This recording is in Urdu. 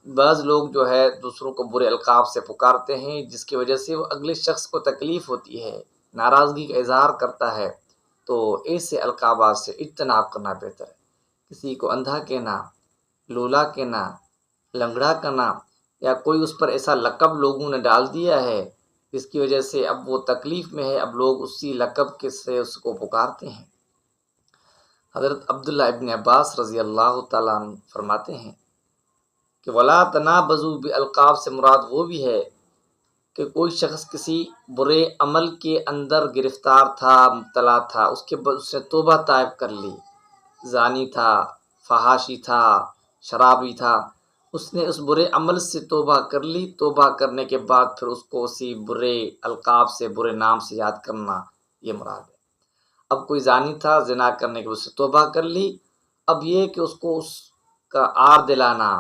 بعض لوگ جو ہے دوسروں کو برے القاب سے پکارتے ہیں، جس کی وجہ سے وہ اگلے شخص کو تکلیف ہوتی ہے، ناراضگی کا اظہار کرتا ہے، تو ایسے القابات سے اجتناب کرنا بہتر ہے۔ کسی کو اندھا کہنا، لولا کہنا، لنگڑا کہنا، یا کوئی اس پر ایسا لقب لوگوں نے ڈال دیا ہے جس کی وجہ سے اب وہ تکلیف میں ہے، اب لوگ اسی لقب کے سے اس کو پکارتے ہیں۔ حضرت عبداللہ ابن عباس رضی اللہ تعالیٰ عنہ فرماتے ہیں کہ وَلَا تَنَابَزُوا بِالْأَلْقَابِ سے مراد وہ بھی ہے کہ کوئی شخص کسی برے عمل کے اندر گرفتار تھا، مبتلا تھا، اس کے بعد اس نے توبہ طائب کر لی، زانی تھا، فحاشی تھا، شرابی تھا، اس نے اس برے عمل سے توبہ کر لی، توبہ کرنے کے بعد پھر اس کو اسی برے القاب سے، برے نام سے یاد کرنا، یہ مراد ہے۔ اب کوئی زانی تھا، زنا کرنے کے بعد اس سے توبہ کر لی، اب یہ کہ اس کو اس کا عار دلانا،